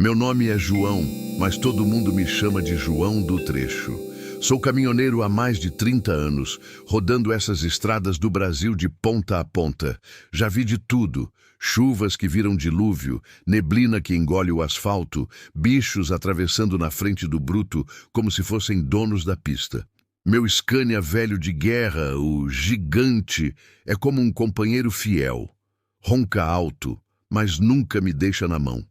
Meu nome é João, mas todo mundo me chama de João do Trecho. Sou caminhoneiro há mais de 30 anos, rodando essas estradas do Brasil de ponta a ponta. Já vi de tudo: chuvas que viram dilúvio, neblina que engole o asfalto, bichos atravessando na frente do bruto como se fossem donos da pista. Meu Scania velho de guerra, o Gigante, é como um companheiro fiel. Ronca alto, mas nunca me deixa na mão.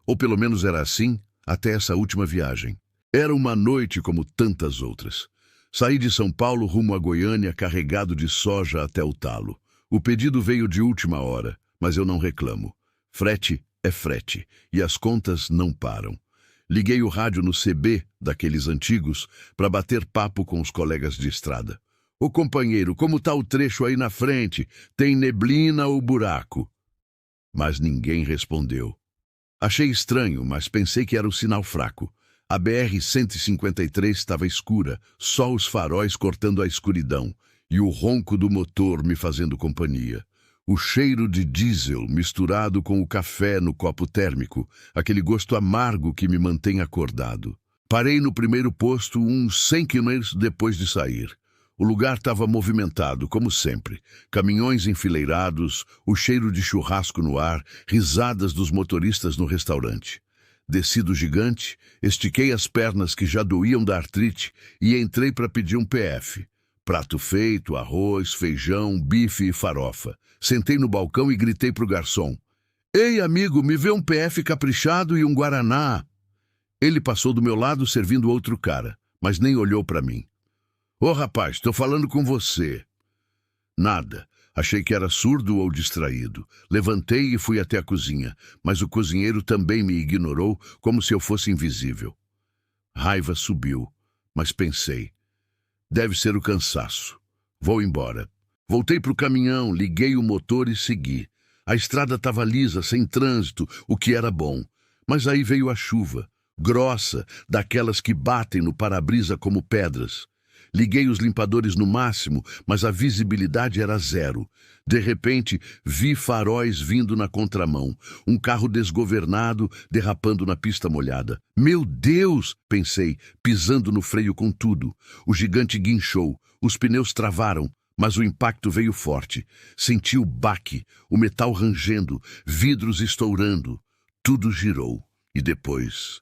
Ou pelo menos era assim até essa última viagem. Era uma noite como tantas outras. Saí de São Paulo rumo a Goiânia carregado de soja até o talo. O pedido veio de última hora, mas eu não reclamo. Frete é frete, e as contas não param. Liguei o rádio no CB, daqueles antigos, para bater papo com os colegas de estrada. Ô companheiro, como tá o trecho aí na frente? Tem neblina ou buraco? Mas ninguém respondeu. Achei estranho, mas pensei que era o sinal fraco. A BR-153 estava escura, só os faróis cortando a escuridão, e o ronco do motor me fazendo companhia. O cheiro de diesel misturado com o café no copo térmico, aquele gosto amargo que me mantém acordado. Parei no primeiro posto uns 100 quilômetros depois de sair. O lugar estava movimentado, como sempre. Caminhões enfileirados, o cheiro de churrasco no ar, risadas dos motoristas no restaurante. Desci do Gigante, estiquei as pernas que já doíam da artrite e entrei para pedir um PF. Prato feito, arroz, feijão, bife e farofa. Sentei no balcão e gritei pro garçom: "Ei, amigo, me vê um PF caprichado e um guaraná." Ele passou do meu lado servindo outro cara, mas nem olhou para mim. "Ô rapaz, tô falando com você." Nada. Achei que era surdo ou distraído. Levantei e fui até a cozinha, mas o cozinheiro também me ignorou como se eu fosse invisível. Raiva subiu, mas pensei: deve ser o cansaço. Vou embora. Voltei pro caminhão, liguei o motor e segui. A estrada estava lisa, sem trânsito, o que era bom. Mas aí veio a chuva, grossa, daquelas que batem no para-brisa como pedras. Liguei os limpadores no máximo, mas a visibilidade era zero. De repente, vi faróis vindo na contramão. Um carro desgovernado, derrapando na pista molhada. "Meu Deus!" pensei, pisando no freio com tudo. O Gigante guinchou, os pneus travaram, mas o impacto veio forte. Senti o baque, o metal rangendo, vidros estourando. Tudo girou. E depois,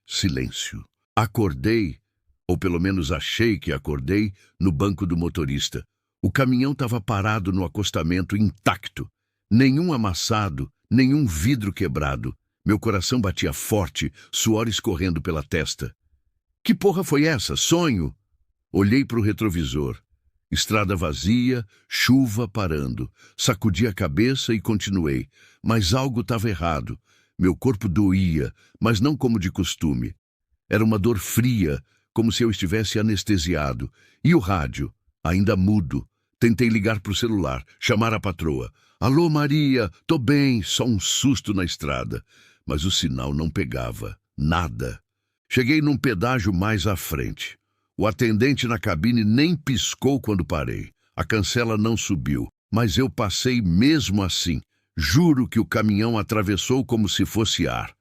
silêncio. Acordei, ou pelo menos achei que acordei, no banco do motorista. O caminhão estava parado no acostamento, intacto. Nenhum amassado, nenhum vidro quebrado. Meu coração batia forte, suor escorrendo pela testa. Que porra foi essa? Sonho? Olhei para o retrovisor. Estrada vazia, chuva parando. Sacudi a cabeça e continuei. Mas algo estava errado. Meu corpo doía, mas não como de costume. Era uma dor fria, como se eu estivesse anestesiado. E o rádio, ainda mudo. Tentei ligar para o celular, chamar a patroa. "Alô, Maria, tô bem", só um susto na estrada. Mas o sinal não pegava, nada. Cheguei num pedágio mais à frente. O atendente na cabine nem piscou quando parei. A cancela não subiu, mas eu passei mesmo assim. Juro que o caminhão atravessou como se fosse ar.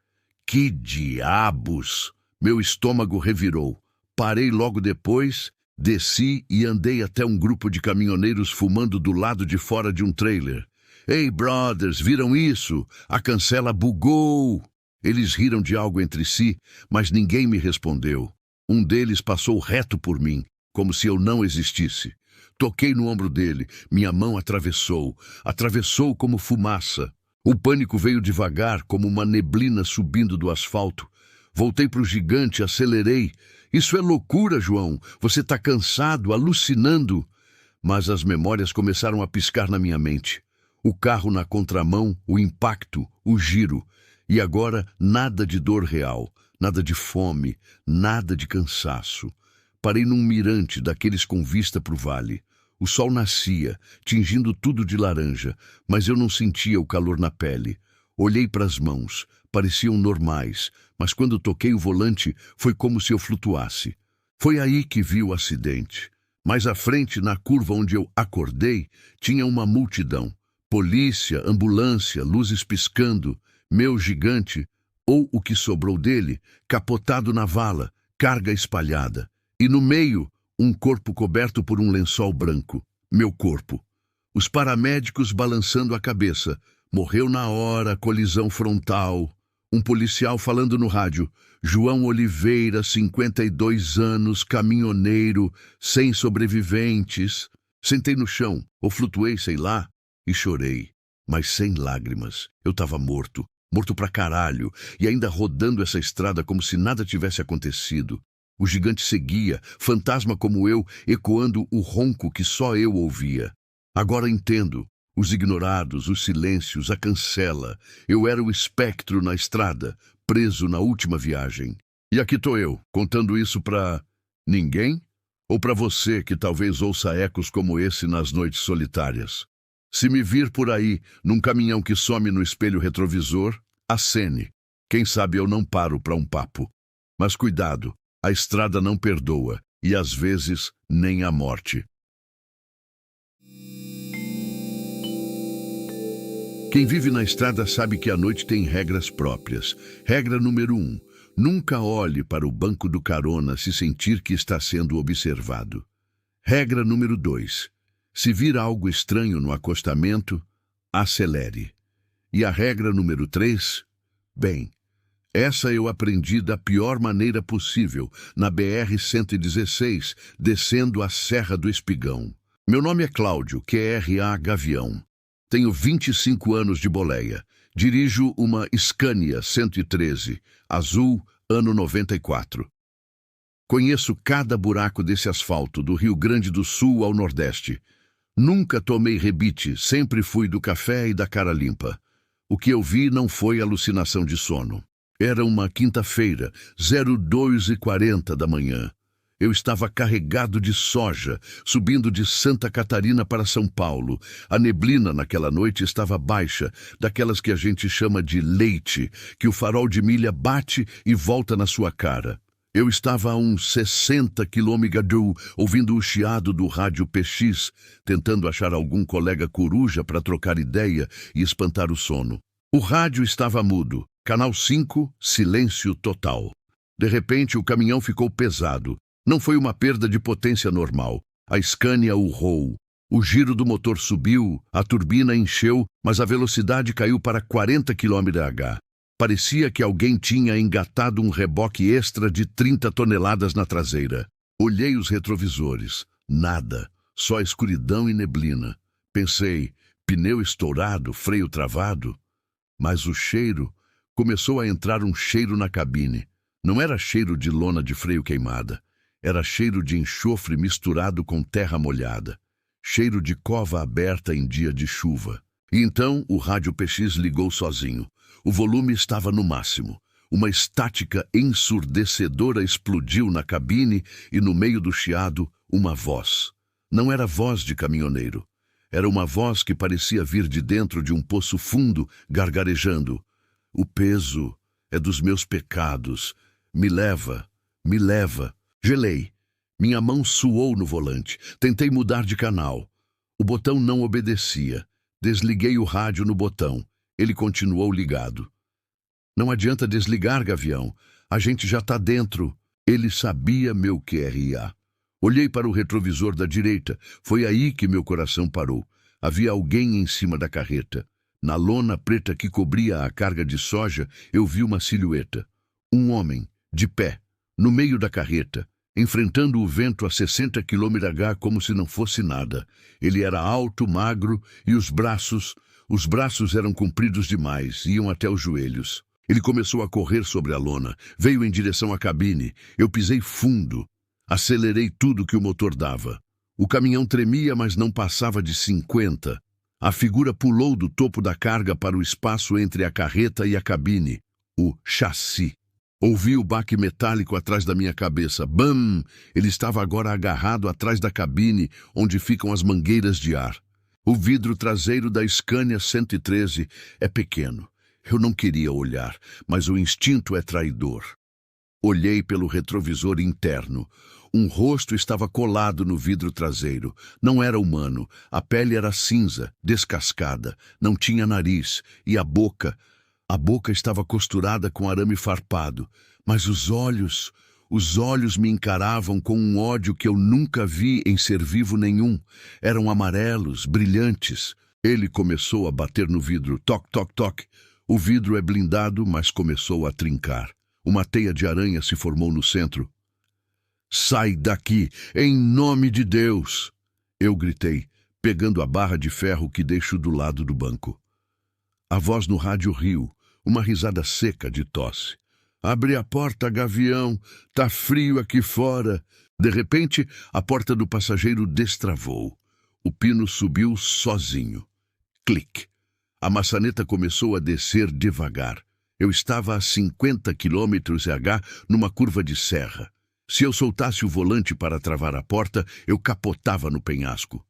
Que diabos! Meu estômago revirou. Parei logo depois, desci e andei até um grupo de caminhoneiros fumando do lado de fora de um trailer. "Ei, brothers, viram isso? A cancela bugou!" Eles riram de algo entre si, mas ninguém me respondeu. Um deles passou reto por mim, como se eu não existisse. Toquei no ombro dele, minha mão atravessou como fumaça. O pânico veio devagar, como uma neblina subindo do asfalto. Voltei para o Gigante, acelerei. "Isso é loucura, João. Você está cansado, alucinando." Mas as memórias começaram a piscar na minha mente. O carro na contramão, o impacto, o giro. E agora nada de dor real, nada de fome, nada de cansaço. Parei num mirante daqueles com vista para o vale. O sol nascia, tingindo tudo de laranja, mas eu não sentia o calor na pele. Olhei para as mãos, pareciam normais, mas quando toquei o volante foi como se eu flutuasse. Foi aí que vi o acidente. Mais à frente, na curva onde eu acordei, tinha uma multidão. Polícia, ambulância, luzes piscando. Meu Gigante ou o que sobrou dele, capotado na vala, carga espalhada. E no meio, um corpo coberto por um lençol branco. Meu corpo. Os paramédicos balançando a cabeça. Morreu na hora, colisão frontal. Um policial falando no rádio. João Oliveira, 52 anos, caminhoneiro, sem sobreviventes. Sentei no chão, ou flutuei, sei lá, e chorei. Mas sem lágrimas. Eu estava morto. Morto pra caralho. E ainda rodando essa estrada como se nada tivesse acontecido. O gigante seguia, fantasma como eu, ecoando o ronco que só eu ouvia. Agora entendo. Os ignorados, os silêncios, a cancela. Eu era o espectro na estrada, preso na última viagem. E aqui tô eu, contando isso pra ninguém? Ou pra você que talvez ouça ecos como esse nas noites solitárias? Se me vir por aí, num caminhão que some no espelho retrovisor, acene. Quem sabe eu não paro pra um papo. Mas cuidado, a estrada não perdoa, e às vezes nem a morte. Quem vive na estrada sabe que a noite tem regras próprias. Regra número 1. Nunca olhe para o banco do carona se sentir que está sendo observado. Regra número 2. Se vir algo estranho no acostamento, acelere. E a regra número 3? Bem, essa eu aprendi da pior maneira possível, na BR-116, descendo a Serra do Espigão. Meu nome é Cláudio, QRA Gavião. Tenho 25 anos de boleia. Dirijo uma Scania 113, azul, ano 94. Conheço cada buraco desse asfalto, do Rio Grande do Sul ao Nordeste. Nunca tomei rebite, sempre fui do café e da cara limpa. O que eu vi não foi alucinação de sono. Era uma quinta-feira, 02h40 da manhã. Eu estava carregado de soja, subindo de Santa Catarina para São Paulo. A neblina naquela noite estava baixa, daquelas que a gente chama de leite, que o farol de milha bate e volta na sua cara. Eu estava a uns 60 km, ouvindo o chiado do rádio PX, tentando achar algum colega coruja para trocar ideia e espantar o sono. O rádio estava mudo. Canal 5, silêncio total. De repente, o caminhão ficou pesado. Não foi uma perda de potência normal. A Scania urrou. O giro do motor subiu, a turbina encheu, mas a velocidade caiu para 40 km/h. Parecia que alguém tinha engatado um reboque extra de 30 toneladas na traseira. Olhei os retrovisores. Nada. Só escuridão e neblina. Pensei, pneu estourado, freio travado. Mas o cheiro... Começou a entrar um cheiro na cabine. Não era cheiro de lona de freio queimada. Era cheiro de enxofre misturado com terra molhada. Cheiro de cova aberta em dia de chuva. E então o rádio PX ligou sozinho. O volume estava no máximo. Uma estática ensurdecedora explodiu na cabine e no meio do chiado, uma voz. Não era voz de caminhoneiro. Era uma voz que parecia vir de dentro de um poço fundo, gargarejando. O peso é dos meus pecados. Me leva, me leva. Gelei. Minha mão suou no volante. Tentei mudar de canal. O botão não obedecia. Desliguei o rádio no botão. Ele continuou ligado. Não adianta desligar, Gavião. A gente já está dentro. Ele sabia meu QRA. Olhei para o retrovisor da direita. Foi aí que meu coração parou. Havia alguém em cima da carreta. Na lona preta que cobria a carga de soja, eu vi uma silhueta. Um homem, de pé, no meio da carreta, enfrentando o vento a 60 km/h como se não fosse nada. Ele era alto, magro e os braços eram compridos demais, iam até os joelhos. Ele começou a correr sobre a lona, veio em direção à cabine. Eu pisei fundo, acelerei tudo que o motor dava. O caminhão tremia, mas não passava de 50. A figura pulou do topo da carga para o espaço entre a carreta e a cabine, o chassi. Ouvi o baque metálico atrás da minha cabeça. Bam! Ele estava agora agarrado atrás da cabine, onde ficam as mangueiras de ar. O vidro traseiro da Scania 113 é pequeno. Eu não queria olhar, mas o instinto é traidor. Olhei pelo retrovisor interno. Um rosto estava colado no vidro traseiro. Não era humano. A pele era cinza, descascada. Não tinha nariz. E a boca A boca estava costurada com arame farpado, mas os olhos me encaravam com um ódio que eu nunca vi em ser vivo nenhum. Eram amarelos, brilhantes. Ele começou a bater no vidro. Toc, toc, toc. O vidro é blindado, mas começou a trincar. Uma teia de aranha se formou no centro. Sai daqui, em nome de Deus! Eu gritei, pegando a barra de ferro que deixo do lado do banco. A voz no rádio riu, uma risada seca de tosse. Abre a porta, Gavião, tá frio aqui fora. De repente, a porta do passageiro destravou. O pino subiu sozinho. Clique. A maçaneta começou a descer devagar. Eu estava a 50 km/h numa curva de serra. Se eu soltasse o volante para travar a porta, eu capotava no penhasco.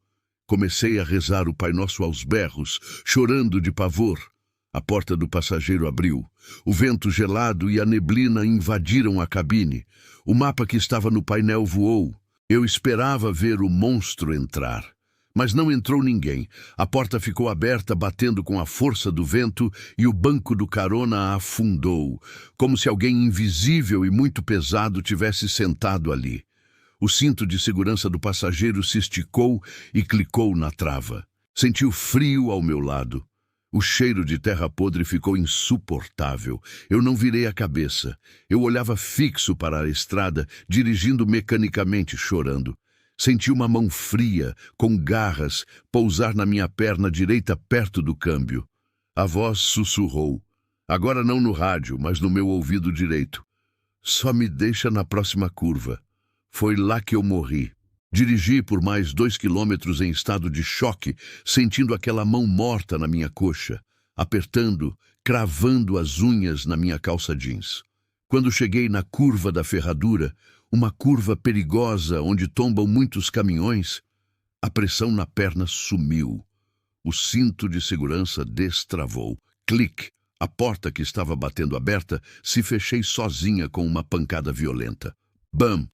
Comecei a rezar o Pai Nosso aos berros, chorando de pavor. A porta do passageiro abriu. O vento gelado e a neblina invadiram a cabine. O mapa que estava no painel voou. Eu esperava ver o monstro entrar. Mas não entrou ninguém. A porta ficou aberta, batendo com a força do vento, e o banco do carona afundou, como se alguém invisível e muito pesado tivesse sentado ali. O cinto de segurança do passageiro se esticou e clicou na trava. Senti o frio ao meu lado. O cheiro de terra podre ficou insuportável. Eu não virei a cabeça. Eu olhava fixo para a estrada, dirigindo mecanicamente, chorando. Senti uma mão fria, com garras, pousar na minha perna direita perto do câmbio. A voz sussurrou. Agora não no rádio, mas no meu ouvido direito. Só me deixa na próxima curva. Foi lá que eu morri. Dirigi por mais 2 quilômetros em estado de choque, sentindo aquela mão morta na minha coxa, apertando, cravando as unhas na minha calça jeans. Quando cheguei na curva da ferradura, uma curva perigosa onde tombam muitos caminhões, a pressão na perna sumiu. O cinto de segurança destravou. Clique! A porta que estava batendo aberta se fechei sozinha com uma pancada violenta. Bam!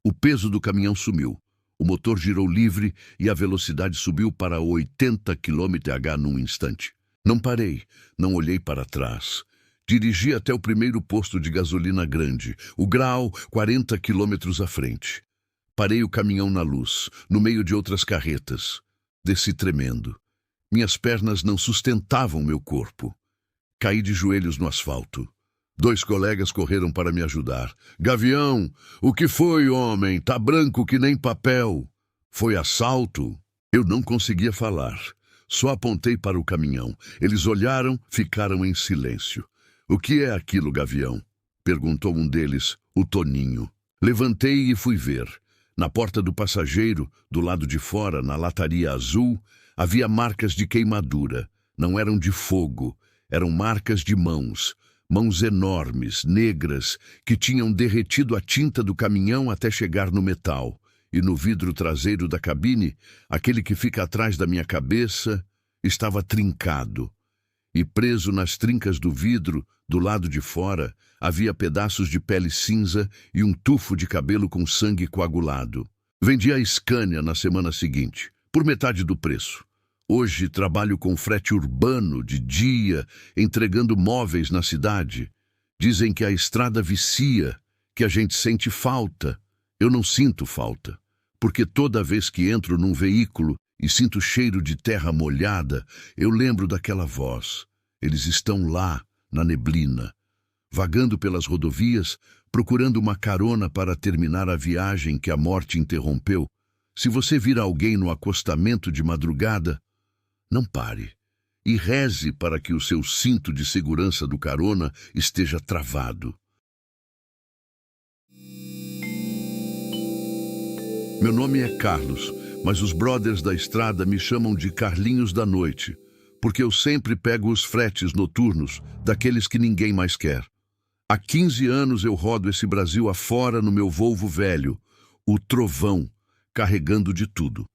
O peso do caminhão sumiu. O motor girou livre e a velocidade subiu para 80 km/h num instante. Não parei, não olhei para trás. Dirigi até o primeiro posto de gasolina grande, o Grau, 40 quilômetros à frente. Parei o caminhão na luz, no meio de outras carretas. Desci tremendo. Minhas pernas não sustentavam meu corpo. Caí de joelhos no asfalto. 2 colegas correram para me ajudar. Gavião, o que foi, homem? Tá branco que nem papel. Foi assalto? Eu não conseguia falar. Só apontei para o caminhão. Eles olharam, ficaram em silêncio. O que é aquilo, Gavião? Perguntou um deles, o Toninho. Levantei e fui ver. Na porta do passageiro, do lado de fora, na lataria azul, havia marcas de queimadura. Não eram de fogo, eram marcas de mãos. Mãos enormes, negras, que tinham derretido a tinta do caminhão até chegar no metal. E no vidro traseiro da cabine, aquele que fica atrás da minha cabeça, estava trincado. E preso nas trincas do vidro, do lado de fora, havia pedaços de pele cinza e um tufo de cabelo com sangue coagulado. Vendi a Scania na semana seguinte, por metade do preço. Hoje trabalho com frete urbano, de dia, entregando móveis na cidade. Dizem que a estrada vicia, que a gente sente falta. Eu não sinto falta, porque toda vez que entro num veículo e sinto o cheiro de terra molhada, eu lembro daquela voz. Eles estão lá, na neblina, vagando pelas rodovias, procurando uma carona para terminar a viagem que a morte interrompeu. Se você vir alguém no acostamento de madrugada, não pare e reze para que o seu cinto de segurança do carona esteja travado. Meu nome é Carlos, mas os brothers da estrada me chamam de Carlinhos da Noite, porque eu sempre pego os fretes noturnos daqueles que ninguém mais quer. Há 15 anos eu rodo esse Brasil afora no meu Volvo velho, o Trovão, carregando de tudo.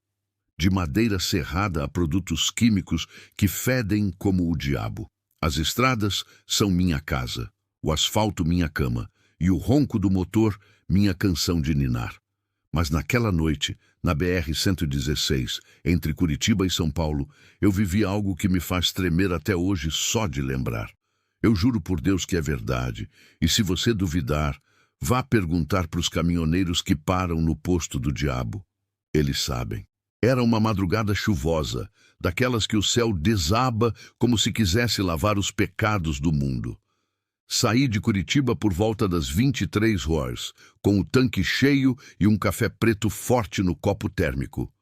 De madeira serrada a produtos químicos que fedem como o diabo. As estradas são minha casa, o asfalto minha cama e o ronco do motor minha canção de ninar. Mas naquela noite, na BR-116, entre Curitiba e São Paulo, eu vivi algo que me faz tremer até hoje só de lembrar. Eu juro por Deus que é verdade. E se você duvidar, vá perguntar para os caminhoneiros que param no posto do diabo. Eles sabem. Era uma madrugada chuvosa, daquelas que o céu desaba como se quisesse lavar os pecados do mundo. Saí de Curitiba por volta das 23 horas, com o tanque cheio e um café preto forte no copo térmico.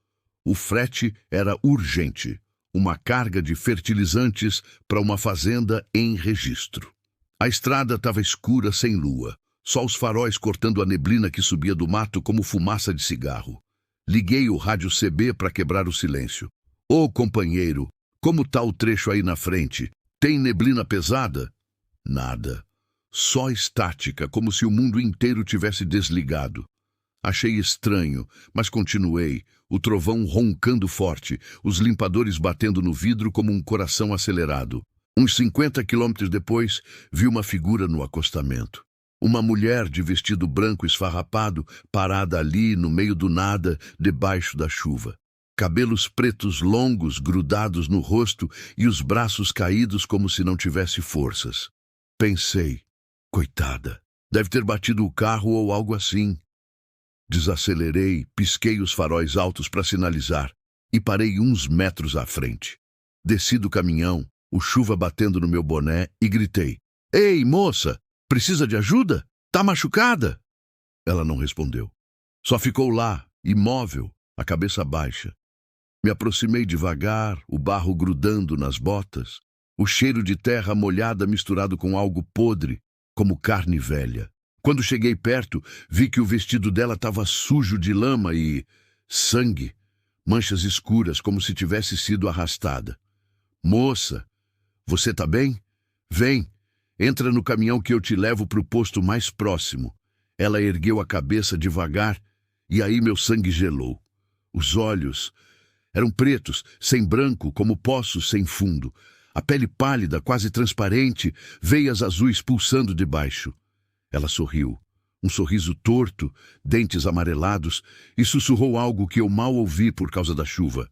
O frete era urgente, uma carga de fertilizantes para uma fazenda em registro. A estrada estava escura sem lua, só os faróis cortando a neblina que subia do mato como fumaça de cigarro. Liguei o rádio CB para quebrar o silêncio. Ô, companheiro, como tá o trecho aí na frente? Tem neblina pesada? Nada. Só estática, como se o mundo inteiro tivesse desligado. Achei estranho, mas continuei, o trovão roncando forte, os limpadores batendo no vidro como um coração acelerado. Uns 50 quilômetros depois, vi uma figura no acostamento. Uma mulher de vestido branco esfarrapado, parada ali no meio do nada, debaixo da chuva. Cabelos pretos longos grudados no rosto e os braços caídos como se não tivesse forças. Pensei, coitada, deve ter batido o carro ou algo assim. Desacelerei, pisquei os faróis altos para sinalizar e parei uns metros à frente. Desci do caminhão, o chuva batendo no meu boné e gritei: "Ei, moça! Precisa de ajuda? Tá machucada?" Ela não respondeu. Só ficou lá, imóvel, a cabeça baixa. Me aproximei devagar, o barro grudando nas botas, o cheiro de terra molhada misturado com algo podre, como carne velha. Quando cheguei perto, vi que o vestido dela estava sujo de lama e sangue, manchas escuras como se tivesse sido arrastada. "Moça, você tá bem? Vem. Entra no caminhão que eu te levo para o posto mais próximo." Ela ergueu a cabeça devagar e aí meu sangue gelou. Os olhos eram pretos, sem branco, como poços sem fundo. A pele pálida, quase transparente, veias azuis pulsando debaixo. Ela sorriu, um sorriso torto, dentes amarelados, e sussurrou algo que eu mal ouvi por causa da chuva.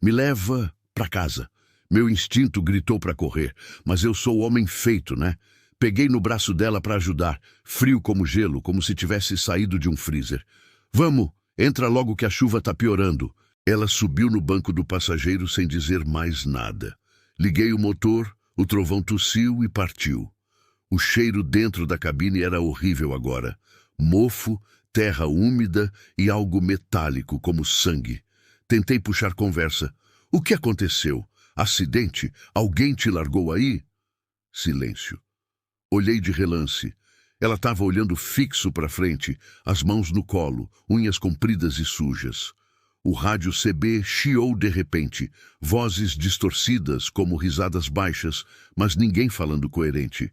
"Me leva para casa." Meu instinto gritou para correr, mas eu sou homem feito, né? Peguei no braço dela para ajudar, frio como gelo, como se tivesse saído de um freezer. "Vamos, entra logo que a chuva tá piorando." Ela subiu no banco do passageiro sem dizer mais nada. Liguei o motor, o trovão tossiu e partiu. O cheiro dentro da cabine era horrível agora. Mofo, terra úmida e algo metálico como sangue. Tentei puxar conversa. "O que aconteceu? Acidente? Alguém te largou aí?" Silêncio. Olhei de relance. Ela estava olhando fixo para frente, as mãos no colo, unhas compridas e sujas. O rádio CB chiou de repente, vozes distorcidas como risadas baixas, mas ninguém falando coerente.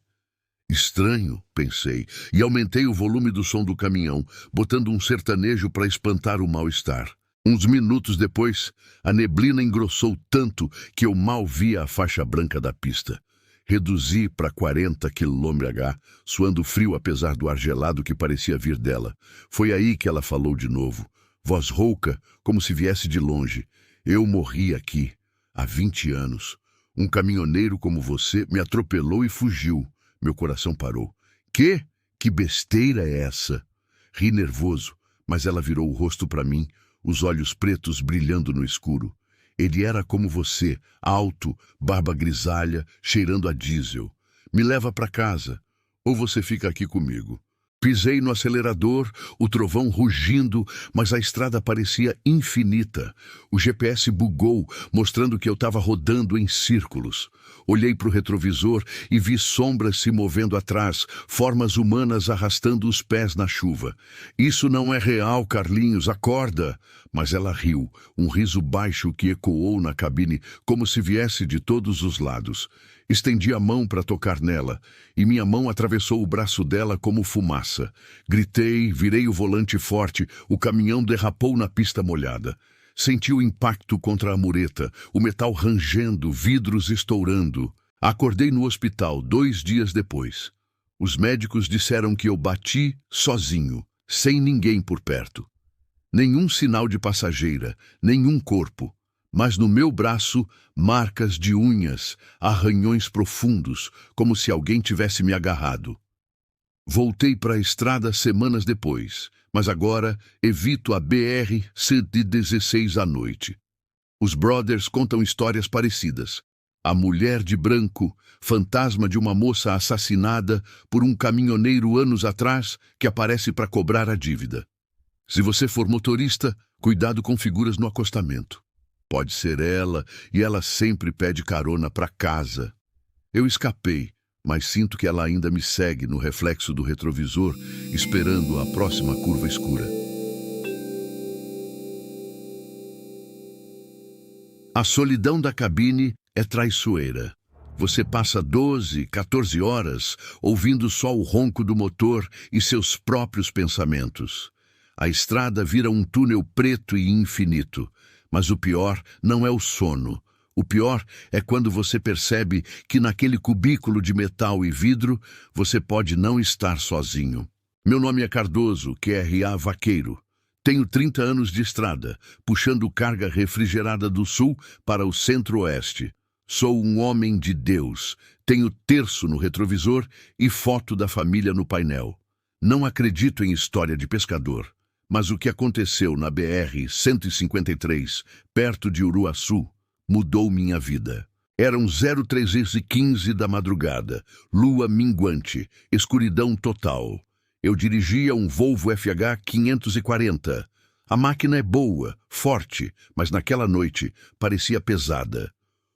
Estranho, pensei, e aumentei o volume do som do caminhão, botando um sertanejo para espantar o mal-estar. Uns minutos depois, a neblina engrossou tanto que eu mal via a faixa branca da pista. Reduzi para 40 km/h, suando frio apesar do ar gelado que parecia vir dela. Foi aí que ela falou de novo, voz rouca, como se viesse de longe. "Eu morri aqui, há 20 anos. Um caminhoneiro como você me atropelou e fugiu." Meu coração parou. "Quê? Que besteira é essa?" Ri nervoso, mas ela virou o rosto para mim, os olhos pretos brilhando no escuro. "Ele era como você, alto, barba grisalha, cheirando a diesel. Me leva para casa, ou você fica aqui comigo." Pisei no acelerador, o trovão rugindo, mas a estrada parecia infinita. O GPS bugou, mostrando que eu estava rodando em círculos. Olhei para o retrovisor e vi sombras se movendo atrás, formas humanas arrastando os pés na chuva. "Isso não é real, Carlinhos, acorda!" Mas ela riu, um riso baixo que ecoou na cabine como se viesse de todos os lados. Estendi a mão para tocar nela, e minha mão atravessou o braço dela como fumaça. Gritei, virei o volante forte, o caminhão derrapou na pista molhada. Senti o impacto contra a mureta, o metal rangendo, vidros estourando. Acordei no hospital 2 dias depois. Os médicos disseram que eu bati sozinho, sem ninguém por perto. Nenhum sinal de passageira, nenhum corpo, mas no meu braço, marcas de unhas, arranhões profundos, como se alguém tivesse me agarrado. Voltei para a estrada semanas depois, mas agora evito a BR-116 à noite. Os brothers contam histórias parecidas. A mulher de branco, fantasma de uma moça assassinada por um caminhoneiro anos atrás que aparece para cobrar a dívida. Se você for motorista, cuidado com figuras no acostamento. Pode ser ela, e ela sempre pede carona para casa. Eu escapei, mas sinto que ela ainda me segue no reflexo do retrovisor, esperando a próxima curva escura. A solidão da cabine é traiçoeira. Você passa 12, 14 horas ouvindo só o ronco do motor e seus próprios pensamentos. A estrada vira um túnel preto e infinito, mas o pior não é o sono. O pior é quando você percebe que naquele cubículo de metal e vidro você pode não estar sozinho. Meu nome é Cardoso, QRA Vaqueiro. Tenho 30 anos de estrada, puxando carga refrigerada do sul para o centro-oeste. Sou um homem de Deus. Tenho terço no retrovisor e foto da família no painel. Não acredito em história de pescador, mas o que aconteceu na BR-153, perto de Uruaçu, mudou minha vida. Eram 03h15 da madrugada, lua minguante, escuridão total. Eu dirigia um Volvo FH 540. A máquina é boa, forte, mas naquela noite parecia pesada.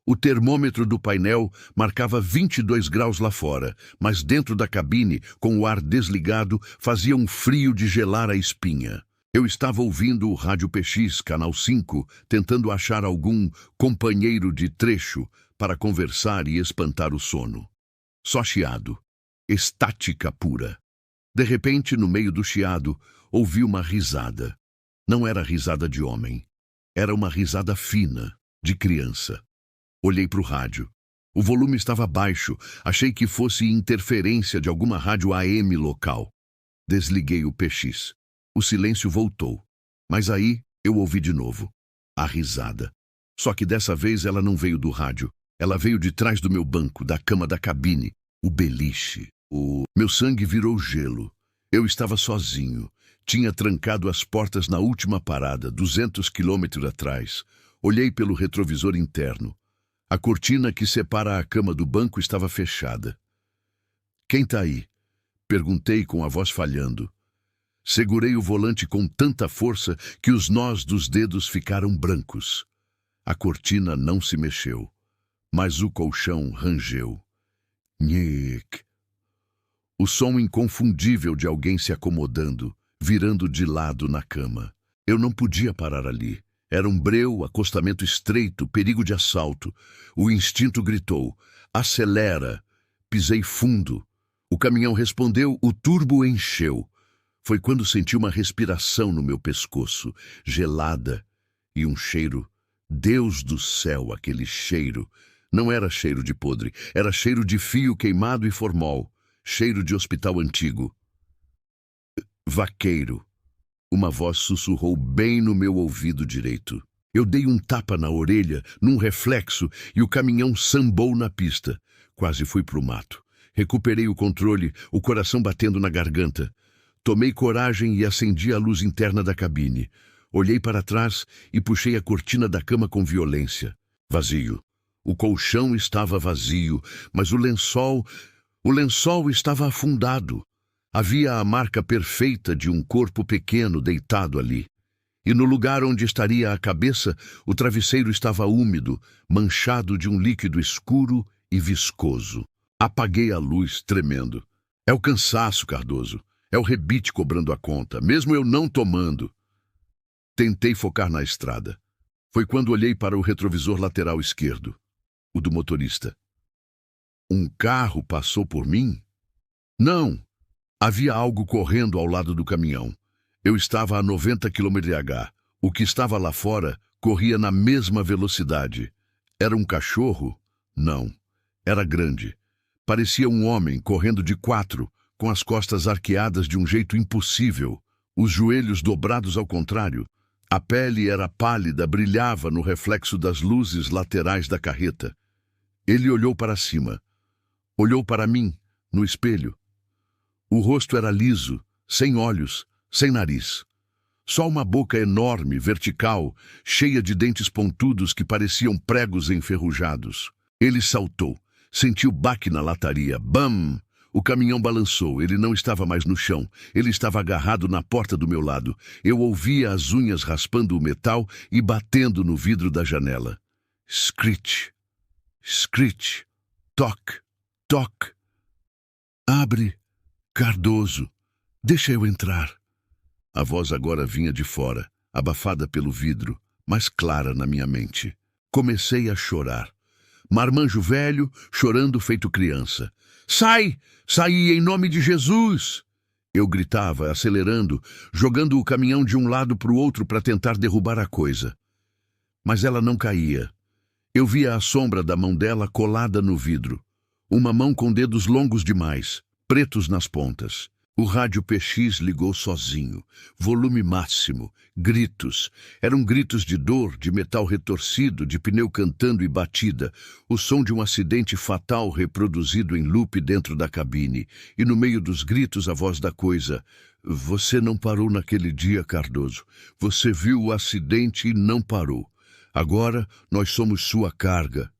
O termômetro do painel marcava 22 graus lá fora, mas dentro da cabine, com o ar desligado, fazia um frio de gelar a espinha. Eu estava ouvindo o Rádio PX, Canal 5, tentando achar algum companheiro de trecho para conversar e espantar o sono. Só chiado. Estática pura. De repente, no meio do chiado, ouvi uma risada. Não era risada de homem. Era uma risada fina, de criança. Olhei para o rádio. O volume estava baixo. Achei que fosse interferência de alguma rádio AM local. Desliguei o PX. O silêncio voltou. Mas aí eu ouvi de novo. A risada. Só que dessa vez ela não veio do rádio. Ela veio de trás do meu banco, da cama da cabine. O beliche. Meu sangue virou gelo. Eu estava sozinho. Tinha trancado as portas na última parada, 200 quilômetros atrás. Olhei pelo retrovisor interno. A cortina que separa a cama do banco estava fechada. "Quem tá aí?" Perguntei com a voz falhando. Segurei o volante com tanta força que os nós dos dedos ficaram brancos. A cortina não se mexeu, mas o colchão rangeu. Nhec. O som inconfundível de alguém se acomodando, virando de lado na cama. Eu não podia parar ali. Era um breu, acostamento estreito, perigo de assalto. O instinto gritou: "Acelera!" Pisei fundo. O caminhão respondeu, o turbo encheu. Foi quando senti uma respiração no meu pescoço, gelada, e um cheiro. Deus do céu, aquele cheiro. Não era cheiro de podre, era cheiro de fio queimado e formol. Cheiro de hospital antigo. "Vaqueiro." Uma voz sussurrou bem no meu ouvido direito. Eu dei um tapa na orelha, num reflexo, e o caminhão sambou na pista. Quase fui pro mato. Recuperei o controle, o coração batendo na garganta. Tomei coragem e acendi a luz interna da cabine. Olhei para trás e puxei a cortina da cama com violência. Vazio. O colchão estava vazio, mas o lençol estava afundado. Havia a marca perfeita de um corpo pequeno deitado ali. E no lugar onde estaria a cabeça, o travesseiro estava úmido, manchado de um líquido escuro e viscoso. Apaguei a luz, tremendo. É o cansaço, Cardoso. É o rebite cobrando a conta, mesmo eu não tomando. Tentei focar na estrada. Foi quando olhei para o retrovisor lateral esquerdo, o do motorista. Um carro passou por mim? Não. Havia algo correndo ao lado do caminhão. Eu estava a 90 km/h. O que estava lá fora corria na mesma velocidade. Era um cachorro? Não. Era grande. Parecia um homem correndo de 4, com as costas arqueadas de um jeito impossível, os joelhos dobrados ao contrário, A pele era pálida, brilhava no reflexo das luzes laterais da carreta. Ele olhou para cima. Olhou para mim, no espelho. O rosto era liso, sem olhos, sem nariz. Só uma boca enorme, vertical, cheia de dentes pontudos que pareciam pregos enferrujados. Ele saltou. Sentiu baque na lataria. Bam! O caminhão balançou. Ele não estava mais no chão. Ele estava agarrado na porta do meu lado. Eu ouvia as unhas raspando o metal e batendo no vidro da janela. Screech. Screech. Toque. Toque. Abre, Cardoso. Deixa eu entrar. A voz agora vinha de fora, abafada pelo vidro, mas clara na minha mente. Comecei a chorar. Marmanjo velho, chorando feito criança. Sai! Sai em nome de Jesus! Eu gritava, acelerando, jogando o caminhão de um lado para o outro para tentar derrubar a coisa. Mas ela não caía. Eu via a sombra da mão dela colada no vidro. Uma mão com dedos longos demais, pretos nas pontas. O rádio PX ligou sozinho. Volume máximo. Gritos. Eram gritos de dor, de metal retorcido, de pneu cantando e batida. O som de um acidente fatal reproduzido em loop dentro da cabine. E no meio dos gritos a voz da coisa. Você não parou naquele dia, Cardoso. Você viu o acidente e não parou. Agora nós somos sua carga.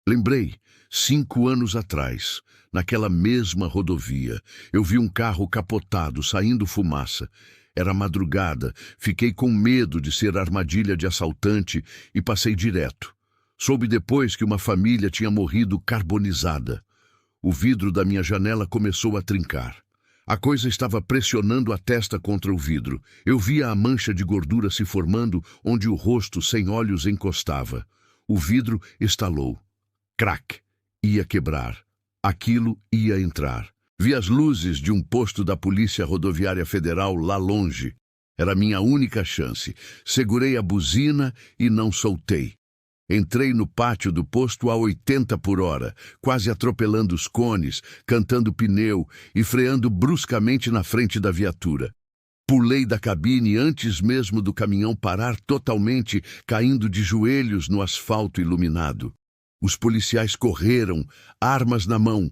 Lembrei, 5 anos atrás, naquela mesma rodovia, eu vi um carro capotado, saindo fumaça. Era madrugada, fiquei com medo de ser armadilha de assaltante e passei direto. Soube depois que uma família tinha morrido carbonizada. O vidro da minha janela começou a trincar. A coisa estava pressionando a testa contra o vidro. Eu via a mancha de gordura se formando onde o rosto sem olhos encostava. O vidro estalou. Crack! Ia quebrar. Aquilo ia entrar. Vi as luzes de um posto da Polícia Rodoviária Federal lá longe. Era minha única chance. Segurei a buzina e não soltei. Entrei no pátio do posto a 80 por hora, quase atropelando os cones, cantando pneu e freando bruscamente na frente da viatura. Pulei da cabine antes mesmo do caminhão parar totalmente, caindo de joelhos no asfalto iluminado. Os policiais correram, armas na mão,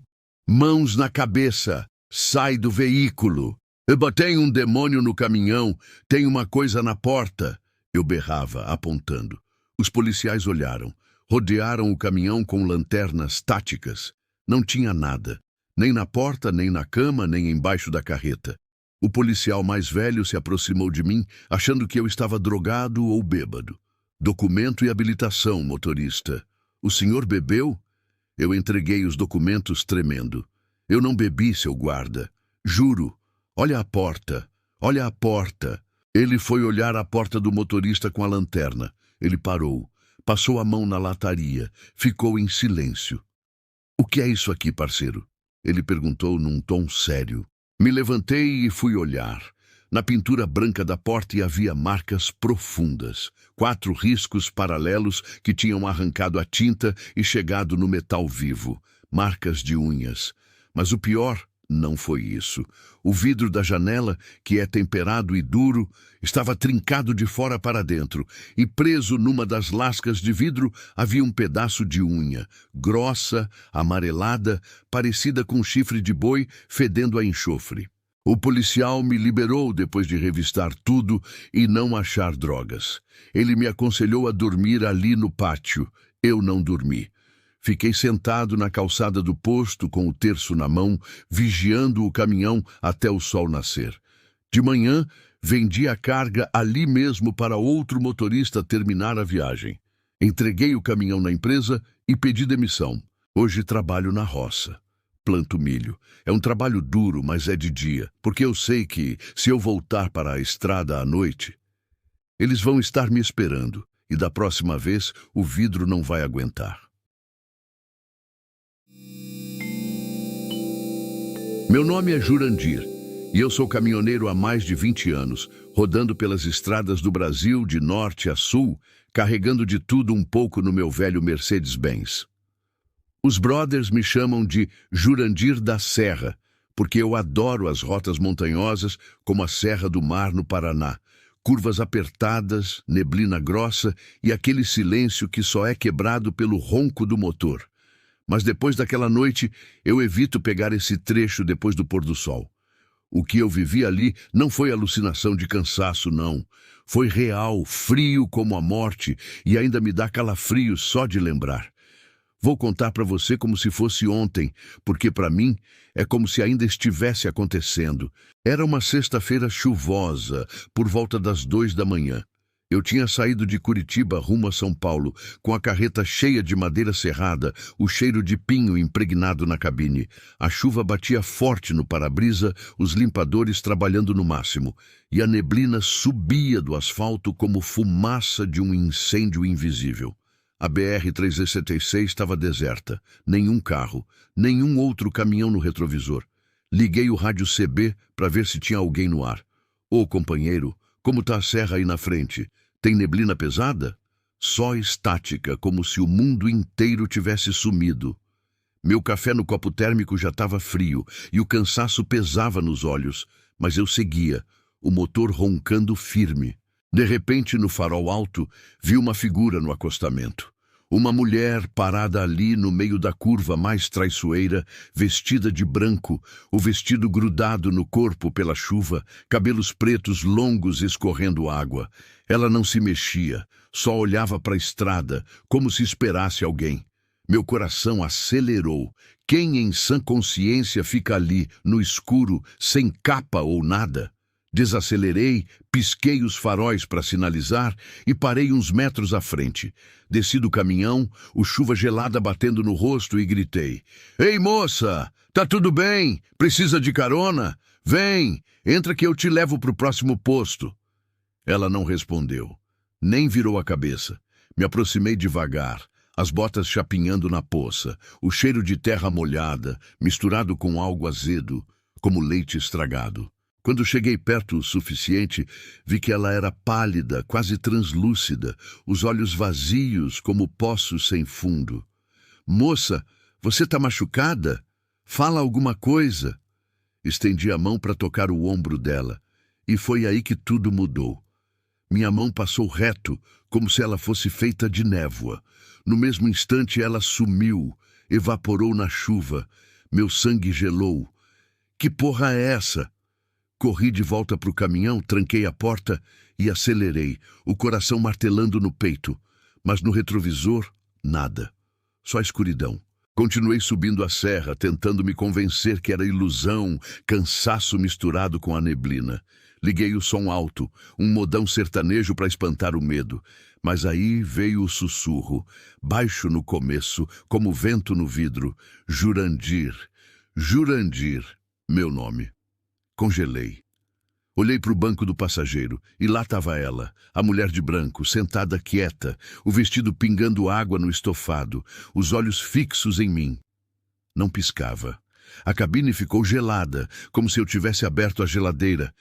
mãos na cabeça. Sai do veículo. Eu botei um demônio no caminhão, tem uma coisa na porta. Eu berrava, apontando. Os policiais olharam, rodearam o caminhão com lanternas táticas. Não tinha nada, nem na porta, nem na cama, nem embaixo da carreta. O policial mais velho se aproximou de mim, achando que eu estava drogado ou bêbado. Documento e habilitação, motorista. O senhor bebeu? Eu entreguei os documentos tremendo. Eu não bebi, seu guarda. Juro. Olha a porta. Olha a porta. Ele foi olhar a porta do motorista com a lanterna. Ele parou. Passou a mão na lataria. Ficou em silêncio. O que é isso aqui, parceiro? Ele perguntou num tom sério. Me levantei e fui olhar. Na pintura branca da porta havia marcas profundas. 4 riscos paralelos que tinham arrancado a tinta e chegado no metal vivo. Marcas de unhas. Mas o pior não foi isso. O vidro da janela, que é temperado e duro, estava trincado de fora para dentro, e preso numa das lascas de vidro havia um pedaço de unha, grossa, amarelada, parecida com um chifre de boi, fedendo a enxofre. O policial me liberou depois de revistar tudo e não achar drogas. Ele me aconselhou a dormir ali no pátio. Eu não dormi. Fiquei sentado na calçada do posto com o terço na mão, vigiando o caminhão até o sol nascer. De manhã, vendi a carga ali mesmo para outro motorista terminar a viagem. Entreguei o caminhão na empresa e pedi demissão. Hoje trabalho na roça. Planto milho. É um trabalho duro, mas é de dia, porque eu sei que, se eu voltar para a estrada à noite, eles vão estar me esperando, e da próxima vez o vidro não vai aguentar. Meu nome é Jurandir, e eu sou caminhoneiro há mais de 20 anos, rodando pelas estradas do Brasil de norte a sul, carregando de tudo um pouco no meu velho Mercedes-Benz. Os brothers me chamam de Jurandir da Serra, porque eu adoro as rotas montanhosas como a Serra do Mar no Paraná, Curvas apertadas, neblina grossa e aquele silêncio que só é quebrado pelo ronco do motor. Mas depois daquela noite, eu evito pegar esse trecho depois do pôr do sol. O que eu vivi ali não foi alucinação de cansaço, não. Foi real, frio como a morte, e ainda me dá calafrio só de lembrar. Vou contar para você como se fosse ontem, porque para mim é como se ainda estivesse acontecendo. Era uma sexta-feira chuvosa, por volta das 2 da manhã. Eu tinha saído de Curitiba rumo a São Paulo, com a carreta cheia de madeira serrada, o cheiro de pinho impregnado na cabine. A chuva batia forte no para-brisa, os limpadores trabalhando no máximo, e a neblina subia do asfalto como fumaça de um incêndio invisível. A BR-366 estava deserta, nenhum carro, nenhum outro caminhão no retrovisor. Liguei o rádio CB para ver se tinha alguém no ar. Ô, companheiro, como tá a serra aí na frente? Tem neblina pesada? Só estática, como se o mundo inteiro tivesse sumido. Meu café no copo térmico já estava frio e o cansaço pesava nos olhos, mas eu seguia, o motor roncando firme. De repente, no farol alto, vi uma figura no acostamento. Uma mulher parada ali no meio da curva mais traiçoeira, vestida de branco, o vestido grudado no corpo pela chuva, cabelos pretos longos escorrendo água. Ela não se mexia, só olhava para a estrada, como se esperasse alguém. Meu coração acelerou. Quem em sã consciência fica ali, no escuro, sem capa ou nada? Desacelerei, pisquei os faróis para sinalizar e parei uns metros à frente. Desci do caminhão, o chuva gelada batendo no rosto e gritei: "Ei, moça! Tá tudo bem? Precisa de carona? Vem, entra que eu te levo pro próximo posto." Ela não respondeu, nem virou a cabeça. Me aproximei devagar, as botas chapinhando na poça, o cheiro de terra molhada, misturado com algo azedo, como leite estragado. Quando cheguei perto o suficiente, vi que ela era pálida, quase translúcida, os olhos vazios como poços sem fundo. "Moça, você tá machucada? Fala alguma coisa." Estendi a mão para tocar o ombro dela, e foi aí que tudo mudou. Minha mão passou reto, como se ela fosse feita de névoa. No mesmo instante ela sumiu, evaporou na chuva. Meu sangue gelou. Que porra é essa? Corri de volta para o caminhão, tranquei a porta e acelerei, o coração martelando no peito. Mas no retrovisor, nada. Só escuridão. Continuei subindo a serra, tentando me convencer que era ilusão, cansaço misturado com a neblina. Liguei o som alto, um modão sertanejo para espantar o medo. Mas aí veio o sussurro, baixo no começo, como vento no vidro. Jurandir, Jurandir, meu nome. Congelei. Olhei para o banco do passageiro e lá estava ela, a mulher de branco, sentada quieta, o vestido pingando água no estofado, os olhos fixos em mim. Não piscava. A cabine ficou gelada, como se eu tivesse aberto a geladeira.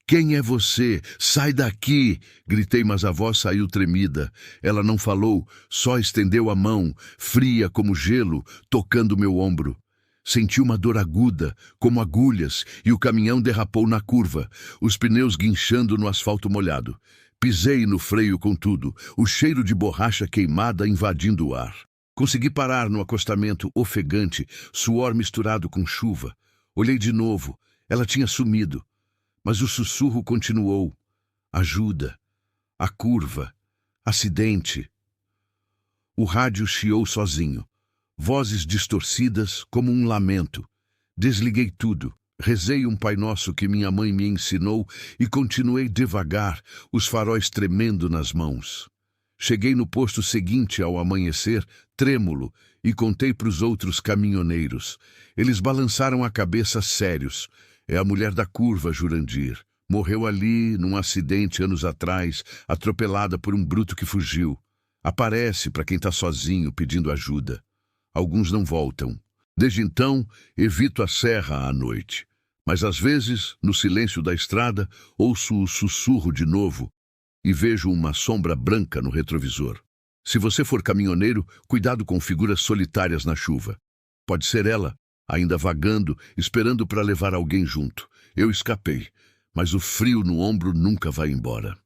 "Quem é você? Sai daqui!" Gritei, mas a voz saiu tremida. Ela não falou, só estendeu a mão, fria como gelo, tocando meu ombro. Senti uma dor aguda, como agulhas, e o caminhão derrapou na curva, os pneus guinchando no asfalto molhado. Pisei no freio com tudo, o cheiro de borracha queimada invadindo o ar. Consegui parar no acostamento ofegante, suor misturado com chuva. Olhei de novo, ela tinha sumido, mas o sussurro continuou. Ajuda, a curva, acidente. O rádio chiou sozinho. Vozes distorcidas como um lamento. Desliguei tudo, rezei um Pai Nosso que minha mãe me ensinou e continuei devagar, os faróis tremendo nas mãos. Cheguei no posto seguinte ao amanhecer, trêmulo, e contei para os outros caminhoneiros. Eles balançaram a cabeça sérios. "É a mulher da curva, Jurandir. Morreu ali, num acidente anos atrás, atropelada por um bruto que fugiu. Aparece para quem está sozinho pedindo ajuda. Alguns não voltam. Desde então, evito a serra à noite. Mas às vezes, no silêncio da estrada, ouço o sussurro de novo e vejo uma sombra branca no retrovisor. Se você for caminhoneiro, cuidado com figuras solitárias na chuva. Pode ser ela, ainda vagando, esperando para levar alguém junto. Eu escapei, mas o frio no ombro nunca vai embora.